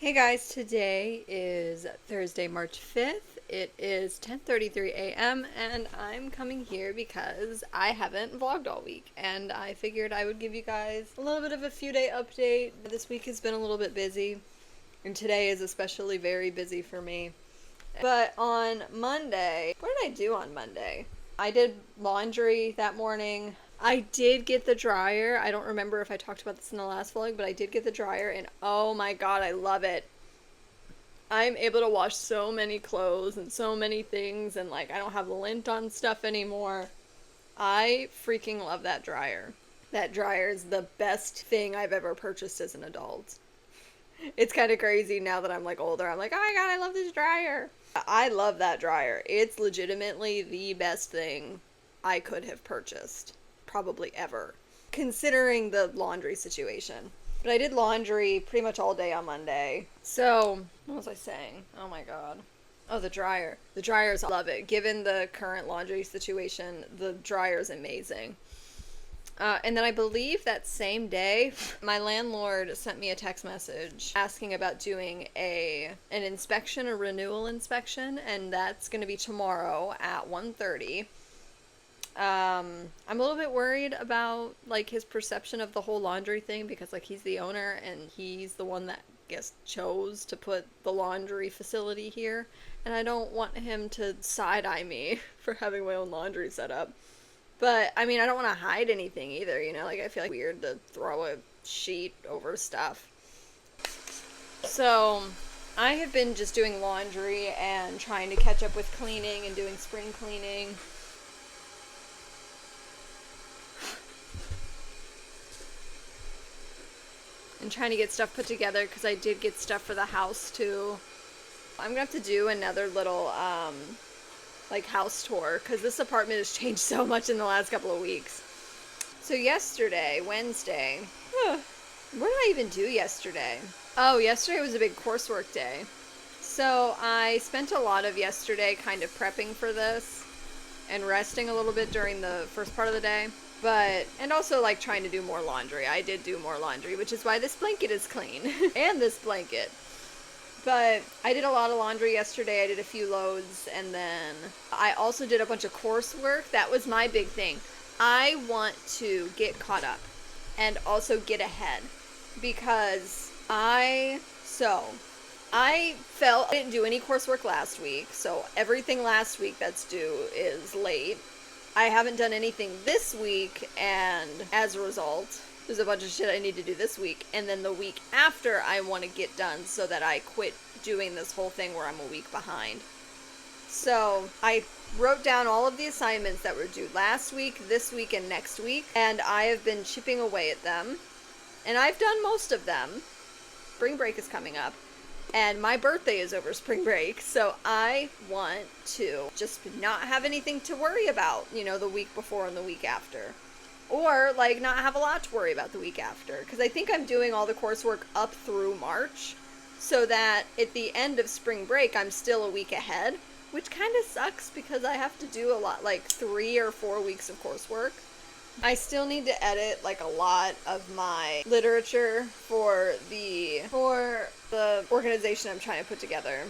Hey guys, today is Thursday, March 5th. It is 10:33 a.m. and I'm coming here because I haven't vlogged all week and I figured I would give you guys a little bit of a few day update. This week has been a little bit busy and today is especially very busy for me. But on Monday, what did I do on Monday? I did laundry that morning. I did get the dryer. I don't remember if I talked about this in the last vlog, but I did get the dryer and oh my god, I love it. I'm able to wash so many clothes and so many things and like I don't have lint on stuff anymore. I freaking love that dryer. That dryer is the best thing I've ever purchased as an adult. It's kind of crazy now that I'm like older. I'm like, oh my god, I love this dryer. I love that dryer. It's legitimately the best thing I could have purchased, probably ever, considering the laundry situation. But I did laundry pretty much all day on Monday. So, what was I saying? Oh my god. Oh, the dryer. The dryer's, I love it. Given the current laundry situation, the dryer's amazing. And then I believe that same day, my landlord sent me a text message asking about doing an inspection, a renewal inspection, and that's going to be tomorrow at 1:30. I'm a little bit worried about like his perception of the whole laundry thing because like he's the owner and he's the one that I guess chose to put the laundry facility here, and I don't want him to side-eye me for having my own laundry set up. But, I mean, I don't want to hide anything either, you know? Like, I feel like weird to throw a sheet over stuff. So, I have been just doing laundry and trying to catch up with cleaning and doing spring cleaning. And trying to get stuff put together because I did get stuff for the house, too. I'm going to have to do another little, like house tour because this apartment has changed so much in the last couple of weeks. So yesterday, Wednesday, what did I even do yesterday? Oh, yesterday was a big coursework day. So I spent a lot of yesterday kind of prepping for this and resting a little bit during the first part of the day. And also like trying to do more laundry. I did do more laundry, which is why this blanket is clean. And this blanket. But I did a lot of laundry yesterday. I did a few loads, and then I also did a bunch of coursework. That was my big thing. I want to get caught up and also get ahead because I felt I didn't do any coursework last week, so everything last week that's due is late. I haven't done anything this week, and as a result, there's a bunch of shit I need to do this week, and then the week after I want to get done so that I quit doing this whole thing where I'm a week behind. So I wrote down all of the assignments that were due last week, this week, and next week, and I have been chipping away at them, and I've done most of them. Spring break is coming up, and my birthday is over spring break, so I want to just not have anything to worry about, you know, the week before and the week after. Or, like, not have a lot to worry about the week after. Because I think I'm doing all the coursework up through March. So that at the end of spring break, I'm still a week ahead. Which kind of sucks because I have to do a lot, like 3 or 4 weeks of coursework. I still need to edit, like, a lot of my literature for the organization I'm trying to put together.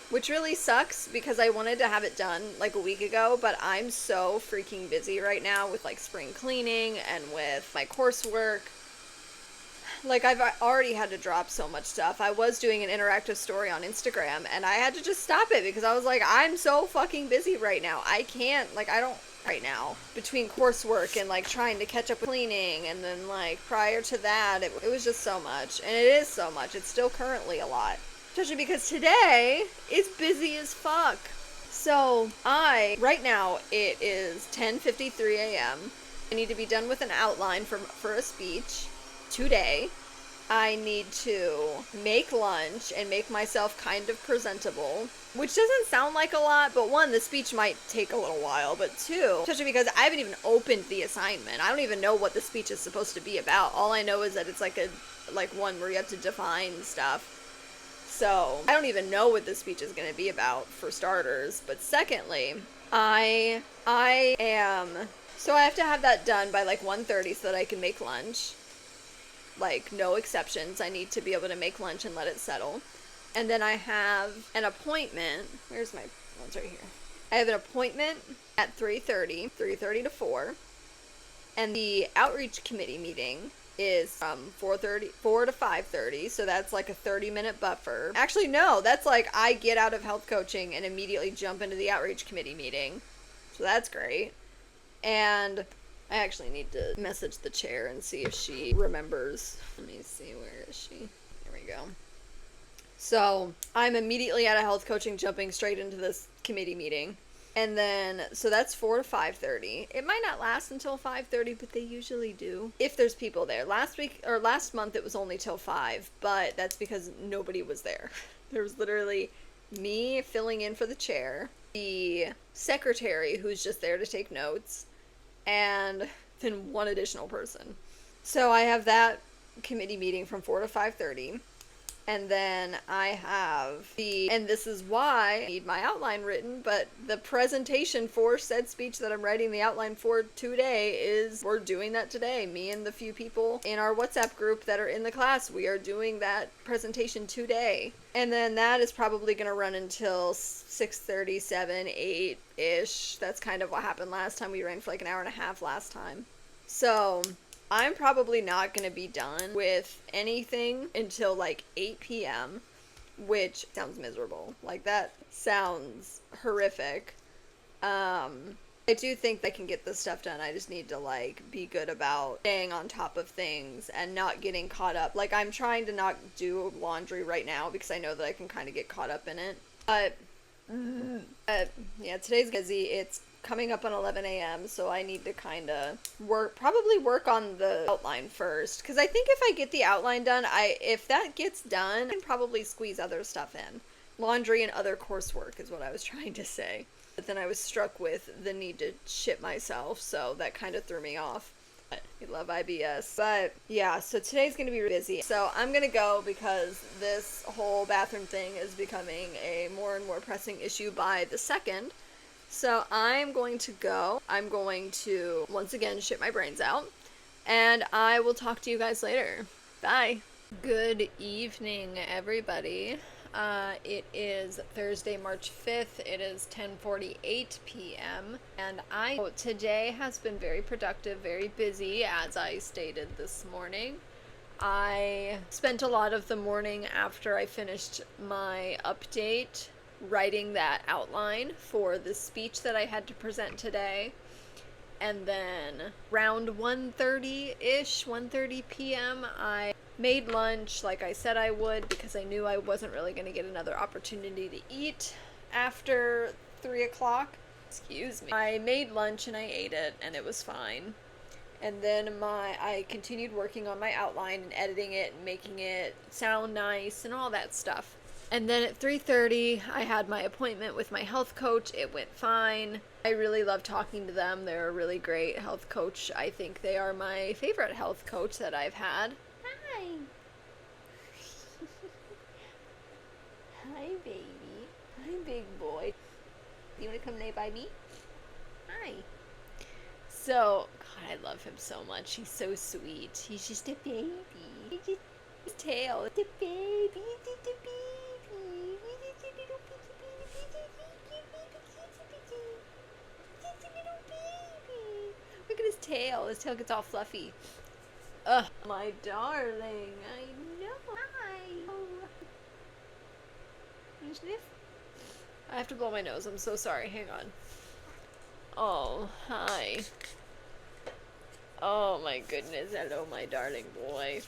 Which really sucks because I wanted to have it done like a week ago, but I'm so freaking busy right now with like spring cleaning and with my coursework. Like I've already had to drop so much stuff. I was doing an interactive story on Instagram and I had to just stop it because I was like, I'm so fucking busy right now. I can't, like I don't right now. Between coursework and like trying to catch up with cleaning and then like prior to that, it was just so much. And it is so much. It's still currently a lot. Especially because today is busy as fuck. So right now it is 10:53 a.m. I need to be done with an outline for a speech today. I need to make lunch and make myself kind of presentable, which doesn't sound like a lot, but one, the speech might take a little while, but two, especially because I haven't even opened the assignment. I don't even know what the speech is supposed to be about. All I know is that it's like one where you have to define stuff. So, I don't even know what this speech is going to be about, for starters. But secondly, I have to have that done by like 1:30 so that I can make lunch. Like, no exceptions. I need to be able to make lunch and let it settle. And then I have an appointment. Where's my one's right here. I have an appointment at 3:30 to 4. And the outreach committee meeting is from 4 to 5:30, so that's like a 30-minute buffer. Actually, no, that's like I get out of health coaching and immediately jump into the outreach committee meeting. So that's great. And I actually need to message the chair and see if she remembers. Let me see, where is she? Here we go. So I'm immediately out of health coaching, jumping straight into this committee meeting. And then, so that's 4 to 5:30. It might not last until 5:30, but they usually do, if there's people there. Last month it was only till 5, but that's because nobody was there. There was literally me filling in for the chair, the secretary who's just there to take notes, and then one additional person. So I have that committee meeting from 4 to 5:30. And then I have and this is why I need my outline written, but the presentation for said speech that I'm writing the outline for today we're doing that today. Me and the few people in our WhatsApp group that are in the class, we are doing that presentation today. And then that is probably going to run until 6:30, 7, 8-ish. That's kind of what happened last time. We ran for like an hour and a half last time. So I'm probably not going to be done with anything until like 8 p.m., which sounds miserable. Like, that sounds horrific. I do think I can get this stuff done. I just need to, like, be good about staying on top of things and not getting caught up. Like, I'm trying to not do laundry right now because I know that I can kind of get caught up in it. But, yeah, today's busy. It's coming up on 11 a.m., so I need to kind of probably work on the outline first, because I think if I get the outline done, if that gets done, I can probably squeeze other stuff in. Laundry and other coursework is what I was trying to say. But then I was struck with the need to shit myself, so that kind of threw me off. But we love IBS. But yeah, so today's going to be busy. So I'm going to go because this whole bathroom thing is becoming a more and more pressing issue by the second. So I'm going to go. I'm going to, once again, shit my brains out. And I will talk to you guys later. Bye. Good evening, everybody. It is Thursday, March 5th. It is 10:48 p.m. And today has been very productive, very busy, as I stated this morning. I spent a lot of the morning after I finished my update writing that outline for the speech that I had to present today. And then around 1:30-ish, 1:30 p.m., I made lunch like I said I would, because I knew I wasn't really going to get another opportunity to eat after 3 o'clock. Excuse me. I made lunch and I ate it, and it was fine. And then I continued working on my outline and editing it and making it sound nice and all that stuff. And then at 3:30, I had my appointment with my health coach. It went fine. I really love talking to them. They're a really great health coach. I think they are my favorite health coach that I've had. Hi. Hi, baby. Hi, big boy. You want to come lay by me? Hi. So, God, I love him so much. He's so sweet. He's just a baby. He's just his tail. The baby. The baby. Look at his tail. His tail gets all fluffy. Ugh, my darling. I know. Hi. Can you sniff? I have to blow my nose. I'm so sorry. Hang on. Oh, hi. Oh my goodness. Hello, my darling boy.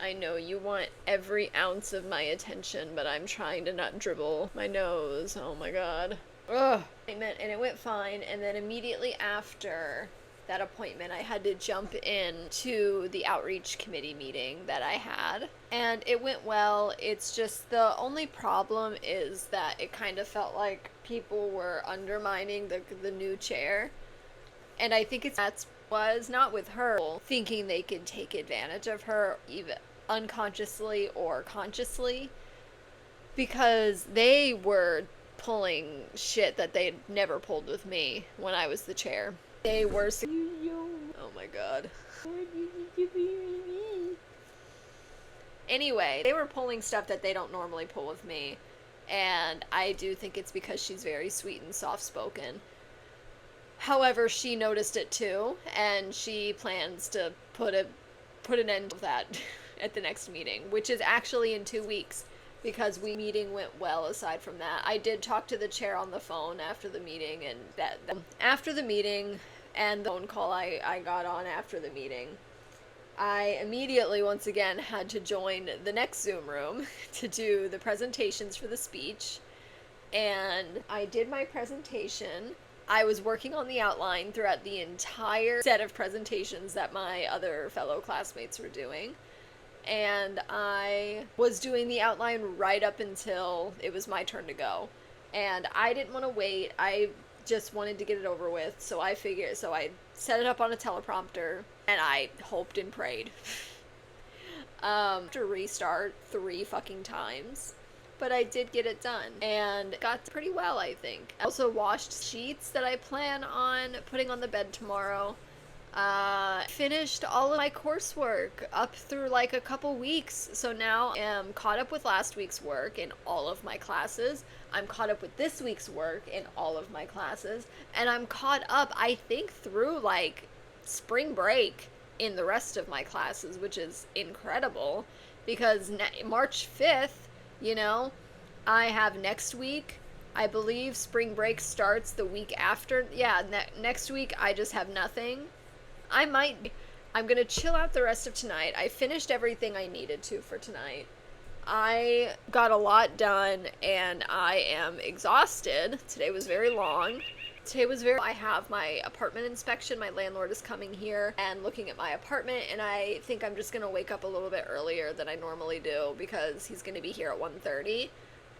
I know you want every ounce of my attention, but I'm trying to not dribble my nose. Oh my god. Ugh. And it went fine, and then immediately after that appointment, I had to jump into the outreach committee meeting that I had, and it went well. It's just the only problem is that it kind of felt like people were undermining the new chair, and I think was not with her thinking they could take advantage of her, even unconsciously or consciously, because they were pulling shit that they'd never pulled with me when I was the chair. They were oh my god. Anyway, they were pulling stuff that they don't normally pull with me, and I do think it's because she's very sweet and soft-spoken. However, she noticed it too, and she plans to put an end to that at the next meeting, which is actually in 2 weeks, because meeting went well aside from that. I did talk to the chair on the phone after the meeting, and after the meeting and the phone call I got on after the meeting, I immediately, once again, had to join the next Zoom room to do the presentations for the speech. And I did my presentation. I was working on the outline throughout the entire set of presentations that my other fellow classmates were doing. And I was doing the outline right up until it was my turn to go. And I didn't want to wait. I just wanted to get it over with. So I set it up on a teleprompter, and I hoped and prayed. To restart 3 fucking times. But I did get it done, and got pretty well, I think. I also washed sheets that I plan on putting on the bed tomorrow. Finished all of my coursework up through like a couple weeks, so now I am caught up with last week's work in all of my classes. I'm caught up with this week's work in all of my classes, and I'm caught up, I think, through like spring break in the rest of my classes, which is incredible, because March 5th, you know, I have next week. I believe spring break starts the week after. Yeah, next week I just have nothing. I'm gonna chill out the rest of tonight. I finished everything I needed to for tonight. I got a lot done, and I am exhausted. Today was very long. I have my apartment inspection. My landlord is coming here and looking at my apartment, and I think I'm just gonna wake up a little bit earlier than I normally do, because he's gonna be here at 1:30.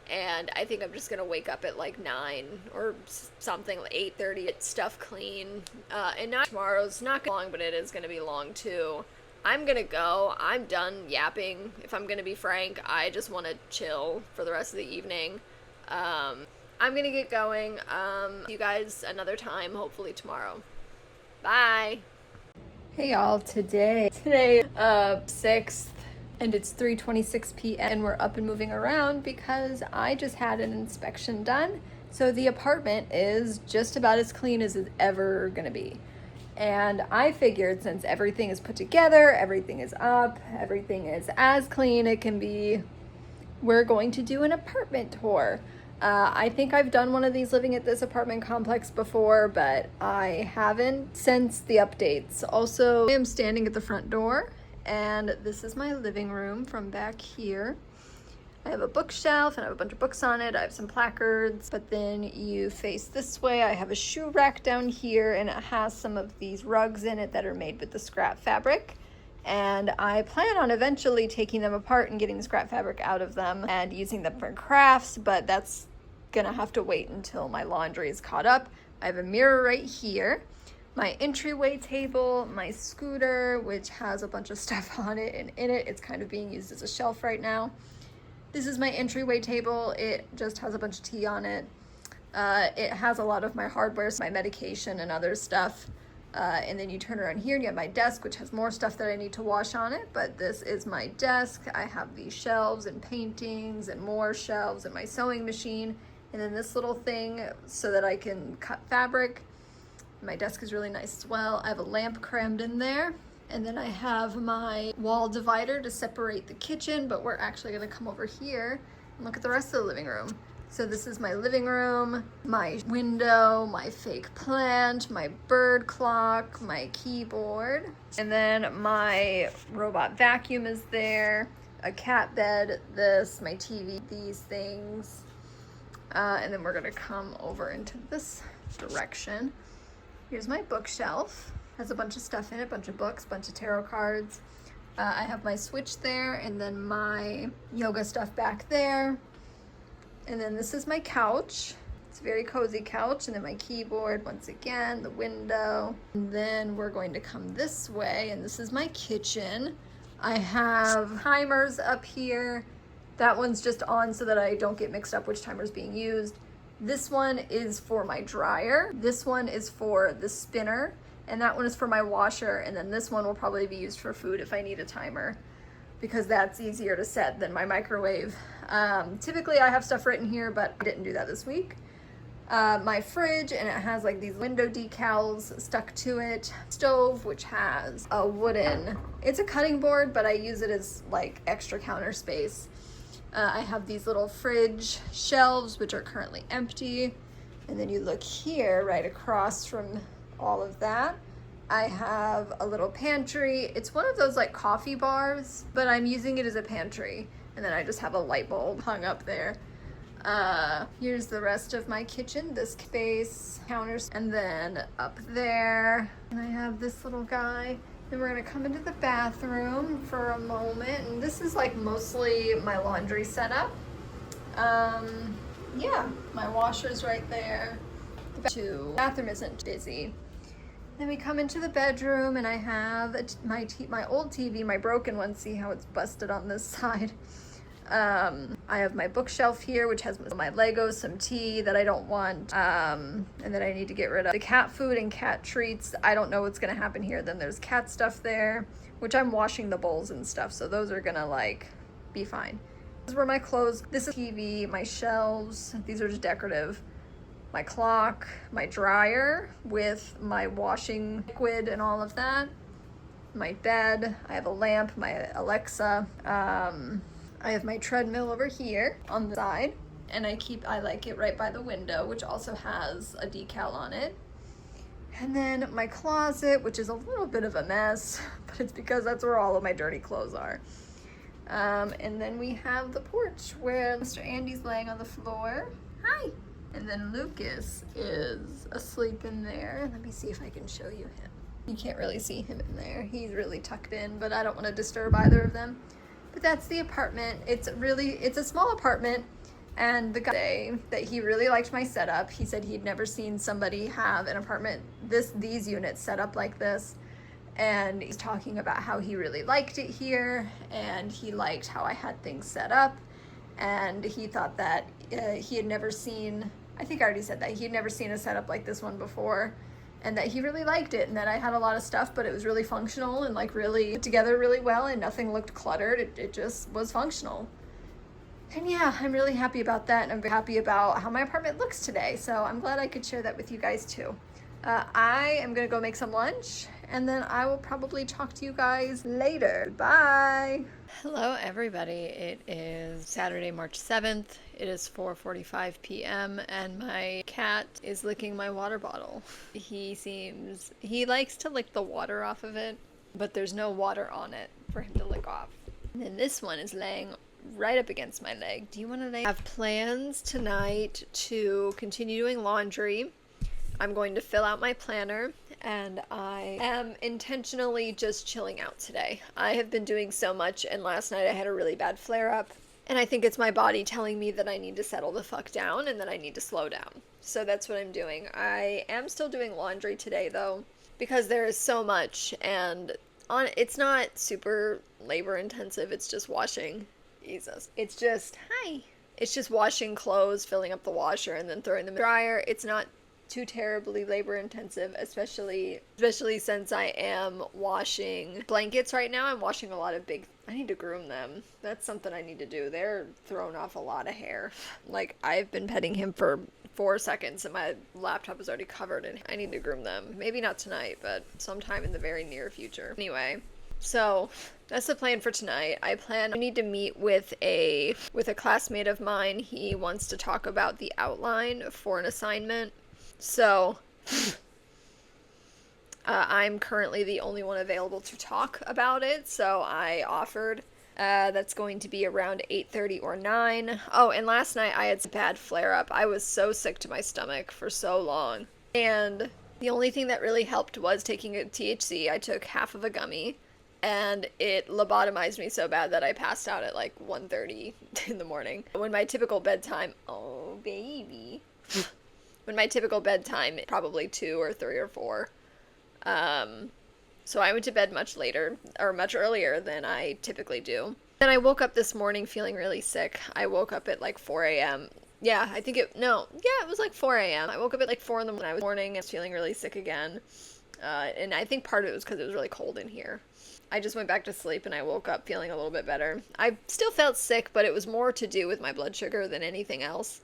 And I think I'm just going to wake up at like 9 or something, like 8:30, get stuff clean. And not tomorrow's not gonna be long, but it is going to be long too. I'm going to go. I'm done yapping, if I'm going to be frank. I just want to chill for the rest of the evening. I'm going to get going. See you guys another time, hopefully tomorrow. Bye. Hey y'all, today 6th. And it's 3:26 p.m. and we're up and moving around because I just had an inspection done. So the apartment is just about as clean as it's ever gonna be. And I figured, since everything is put together, everything is up, everything is as clean it can be, we're going to do an apartment tour. I think I've done one of these living at this apartment complex before, but I haven't since the updates. Also, I am standing at the front door, and this is my living room from back here. I have a bookshelf and I have a bunch of books on it. I have some placards, but then you face this way. I have a shoe rack down here, and it has some of these rugs in it that are made with the scrap fabric. And I plan on eventually taking them apart and getting the scrap fabric out of them and using them for crafts, but that's gonna have to wait until my laundry is caught up. I have a mirror right here. My entryway table, my scooter, which has a bunch of stuff on it, and in it, it's kind of being used as a shelf right now. This is my entryway table. It just has a bunch of tea on it. It has a lot of my hardware, my medication and other stuff. And then you turn around here and you have my desk, which has more stuff that I need to wash on it, but this is my desk. I have these shelves and paintings and more shelves and my sewing machine, and then this little thing so that I can cut fabric. My desk is really nice as well. I have a lamp crammed in there. And then I have my wall divider to separate the kitchen, but we're actually gonna come over here and look at the rest of the living room. So this is my living room, my window, my fake plant, my bird clock, my keyboard. And then my robot vacuum is there, a cat bed, this, my TV, these things. And then we're gonna come over into this direction. Here's my bookshelf. Has a bunch of stuff in it, bunch of books, bunch of tarot cards. I have my switch there, and then my yoga stuff back there. And then this is my couch. It's a very cozy couch. And then my keyboard, once again, the window. And then we're going to come this way, and this is my kitchen. I have timers up here. That one's just on so that I don't get mixed up which timer is being used. This one is for my dryer. This one is for the spinner. And that one is for my washer. And then this one will probably be used for food if I need a timer. because that's easier to set than my microwave. Typically I have stuff written here, but I didn't do that this week. My fridge, and it has like these window decals stuck to it. Stove, which has a wooden, it's a cutting board, but I use it as like extra counter space. I have these little fridge shelves, which are currently empty. And then you look here, right across from all of that, I have a little pantry. It's one of those like coffee bars, but I'm using it as a pantry. And then I just have a light bulb hung up there. Here's the rest of my kitchen, this space, counters, and then up there, and I have this little guy. Then we're gonna come into the bathroom for a moment, and this is like mostly my laundry setup. Yeah, my washer's right there. The bathroom isn't busy. Then we come into the bedroom, and I have my old TV, my broken one. See how it's busted on this side. I have my bookshelf here, which has my Legos, some tea that I don't want, and that I need to get rid of. The cat food and cat treats, I don't know what's gonna happen here. Then there's cat stuff there, which I'm washing the bowls and stuff, so those are gonna like be fine. This is where my clothes, this is TV, my shelves, these are just decorative. My clock, my dryer with my washing liquid and all of that. My bed, I have a lamp, my Alexa, I have my treadmill over here on the side, and I like it right by the window, which also has a decal on it. And then my closet, which is a little bit of a mess, but it's because that's where all of my dirty clothes are. And then we have the porch where Mr. Andy's laying on the floor. Hi! And then Lucas is asleep in there. Let me see if I can show you him. You can't really see him in there. He's really tucked in, but I don't want to disturb either of them. But that's the apartment. It's a small apartment, and the guy that he really liked my setup. He said he'd never seen somebody have an apartment these units set up like this, and he's talking about how he really liked it here, and he liked how I had things set up, and he thought that he had never seen, I think I already said that, he had never seen a setup like this one before, and that he really liked it, and that I had a lot of stuff, but it was really functional and like really put together really well, and nothing looked cluttered. It just was functional. And yeah, I'm really happy about that, and I'm very happy about how my apartment looks today, so I'm glad I could share that with you guys too. I am gonna go make some lunch, and then I will probably talk to you guys later. Bye! Hello everybody, it is Saturday, March 7th. It is 4:45 p.m. and my cat is licking my water bottle. He likes to lick the water off of it, but there's no water on it for him to lick off. And then this one is laying right up against my leg. Do you want to lay? I have plans tonight to continue doing laundry. I'm going to fill out my planner, and I am intentionally just chilling out today. I have been doing so much, and last night I had a really bad flare-up, and I think it's my body telling me that I need to settle the fuck down and that I need to slow down. So that's what I'm doing. I am still doing laundry today, though, because there is so much, and it's not super labor-intensive. It's just washing. Jesus. It's just washing clothes, filling up the washer, and then throwing them in the dryer. It's not too terribly labor intensive, especially since I am washing blankets right now. I'm washing a lot of I need to groom them. That's something I need to do. They're throwing off a lot of hair. Like, I've been petting him for 4 seconds and my laptop is already covered, and I need to groom them. Maybe not tonight, but sometime in the very near future. Anyway, so that's the plan for tonight. I need to meet with a classmate of mine. He wants to talk about the outline for an assignment. So, I'm currently the only one available to talk about it, so I offered. That's going to be around 8:30 or 9. Oh, and last night I had a bad flare-up. I was so sick to my stomach for so long. And the only thing that really helped was taking a THC. I took half of a gummy, and it lobotomized me so bad that I passed out at like 1:30 in the morning. When my typical bedtime, oh baby. When my typical bedtime, probably 2 or 3 or 4. So I went to bed much earlier than I typically do. Then I woke up this morning feeling really sick. I woke up at like 4 a.m. Yeah, it was like 4 a.m. I woke up at like 4 in the morning and I was feeling really sick again. And I think part of it was because it was really cold in here. I just went back to sleep and I woke up feeling a little bit better. I still felt sick, but it was more to do with my blood sugar than anything else.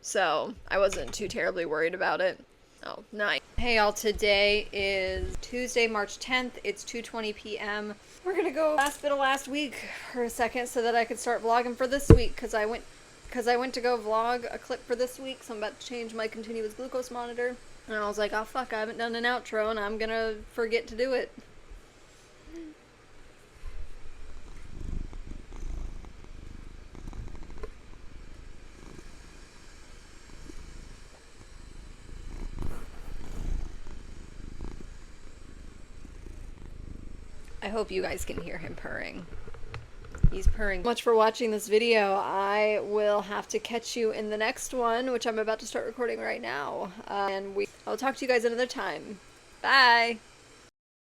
So I wasn't too terribly worried about it. Oh, nice. Hey y'all, today is Tuesday, March 10th. It's 2:20 p.m. We're gonna go last bit of last week for a second so that I could start vlogging for this week because I went to go vlog a clip for this week, so I'm about to change my continuous glucose monitor. And I was like, oh fuck, I haven't done an outro and I'm gonna forget to do it. I hope you guys can hear him purring. He's purring. Much for watching this video. I will have to catch you in the next one, which I'm about to start recording right now. I'll talk to you guys another time. Bye!